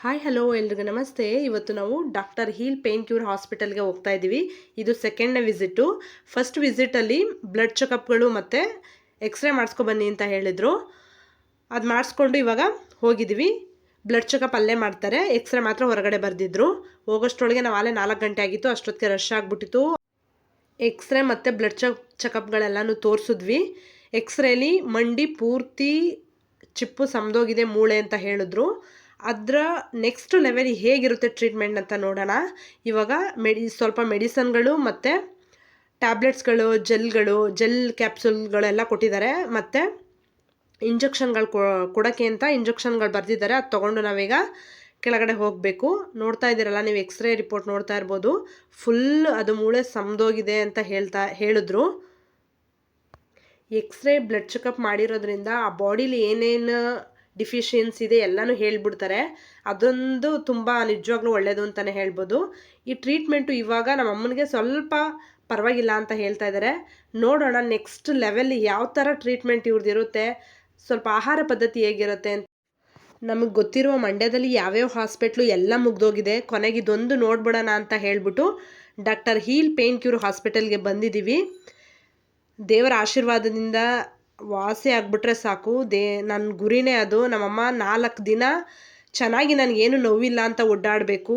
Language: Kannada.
ಹಾಯ್ ಹಲೋ ಎಲ್ರಿಗೂ ನಮಸ್ತೆ. ಇವತ್ತು ನಾವು ಡಾಕ್ಟರ್ ಹೀಲ್ ಪೇನ್ ಕ್ಯೂರ್ ಹಾಸ್ಪಿಟಲ್ಗೆ ಹೋಗ್ತಾ ಇದ್ದೀವಿ. ಇದು ಸೆಕೆಂಡ್ನೇ ವಿಸಿಟು. ಫಸ್ಟ್ ವಿಸಿಟಲ್ಲಿ ಬ್ಲಡ್ ಚೆಕಪ್ಗಳು ಮತ್ತು ಎಕ್ಸ್ರೇ ಮಾಡಿಸ್ಕೊಬನ್ನಿ ಅಂತ ಹೇಳಿದರು. ಅದು ಮಾಡಿಸ್ಕೊಂಡು ಇವಾಗ ಹೋಗಿದ್ದೀವಿ. ಬ್ಲಡ್ ಚೆಕಪ್ ಅಲ್ಲೇ ಮಾಡ್ತಾರೆ, ಎಕ್ಸ್ರೇ ಮಾತ್ರ ಹೊರಗಡೆ ಬರೆದಿದ್ರು. ಹೋಗೋಷ್ಟರೊಳಗೆ ನಾವು ಅಲ್ಲೇ 4 ಗಂಟೆ ಆಗಿತ್ತು. ಅಷ್ಟೊತ್ತಿಗೆ ರಶ್ ಆಗಿಬಿಟ್ಟಿತ್ತು. ಎಕ್ಸ್ರೇ ಮತ್ತು ಬ್ಲಡ್ ಚೆಕಪ್ಗಳೆಲ್ಲನೂ ತೋರಿಸಿದ್ವಿ. ಎಕ್ಸ್ರೇಲಿ ಮಂಡಿ ಪೂರ್ತಿ ಚಿಪ್ಪು ಸಮದೋಗಿದೆ ಮೂಳೆ ಅಂತ ಹೇಳಿದ್ರು. ಅದರ ನೆಕ್ಸ್ಟ್ ಲೆವೆಲ್ ಹೇಗಿರುತ್ತೆ ಟ್ರೀಟ್ಮೆಂಟ್ ಅಂತ ನೋಡೋಣ. ಇವಾಗ ಸ್ವಲ್ಪ ಮೆಡಿಸನ್ಗಳು ಮತ್ತು ಟ್ಯಾಬ್ಲೆಟ್ಸ್ಗಳು, ಜೆಲ್ ಕ್ಯಾಪ್ಸೂಲ್ಗಳೆಲ್ಲ ಕೊಟ್ಟಿದ್ದಾರೆ. ಮತ್ತು ಇಂಜೆಕ್ಷನ್ಗಳು ಕೊಡೋಕ್ಕೆ ಅಂತ ಇಂಜೆಕ್ಷನ್ಗಳು ಬರೆದಿದ್ದಾರೆ. ಅದು ತೊಗೊಂಡು ನಾವೀಗ ಕೆಳಗಡೆ ಹೋಗಬೇಕು. ನೋಡ್ತಾ ಇದ್ದೀರಲ್ಲ ನೀವು, ಎಕ್ಸ್ರೇ ರಿಪೋರ್ಟ್ ನೋಡ್ತಾ ಇರ್ಬೋದು. ಫುಲ್ ಅದು ಮೂಳೆ ಸಮದೋಗಿದೆ ಅಂತ ಹೇಳಿದ್ರು. ಎಕ್ಸ್ರೇ ಬ್ಲಡ್ ಚೆಕಪ್ ಮಾಡಿರೋದ್ರಿಂದ ಆ ಬಾಡಿಲಿ ಏನೇನು ಡಿಫಿಷಿಯನ್ಸಿ ಇದೆ ಎಲ್ಲನೂ ಹೇಳ್ಬಿಡ್ತಾರೆ. ಅದೊಂದು ತುಂಬ ನಿಜವಾಗ್ಲೂ ಒಳ್ಳೆಯದು ಅಂತಲೇ ಹೇಳ್ಬೋದು. ಈ ಟ್ರೀಟ್ಮೆಂಟು ಇವಾಗ ನಮ್ಮ ಅಮ್ಮನಿಗೆ ಸ್ವಲ್ಪ ಪರವಾಗಿಲ್ಲ ಅಂತ ಹೇಳ್ತಾ ಇದ್ದಾರೆ. ನೋಡೋಣ ನೆಕ್ಸ್ಟ್ ಲೆವೆಲ್ ಯಾವ ಥರ ಟ್ರೀಟ್ಮೆಂಟ್ ಇವ್ರದ್ದಿರುತ್ತೆ, ಸ್ವಲ್ಪ ಆಹಾರ ಪದ್ಧತಿ ಹೇಗಿರುತ್ತೆ ಅಂತ. ನಮಗೆ ಗೊತ್ತಿರುವ ಮಂಡ್ಯದಲ್ಲಿ ಯಾವ್ಯಾವ ಹಾಸ್ಪಿಟ್ಲು ಎಲ್ಲ ಮುಗ್ದೋಗಿದೆ, ಕೊನೆಗೆ ಇದೊಂದು ನೋಡ್ಬಿಡೋಣ ಅಂತ ಹೇಳ್ಬಿಟ್ಟು ಡಾಕ್ಟರ್ ಹೀಲ್ ಪೇನ್ ಕ್ಯೂರ್ ಹಾಸ್ಪಿಟಲ್ಗೆ ಬಂದಿದ್ದೀವಿ. ದೇವರ ಆಶೀರ್ವಾದದಿಂದ ವಾಸಿ ಆಗಿಬಿಟ್ರೆ ಸಾಕು. ನನ್ನ ಗುರಿನೇ ಅದು. ನಮ್ಮಮ್ಮ 4 ದಿನ ಚೆನ್ನಾಗಿ ನನಗೇನು ನೋವಿಲ್ಲ ಅಂತ ಓಡಾಡಬೇಕು.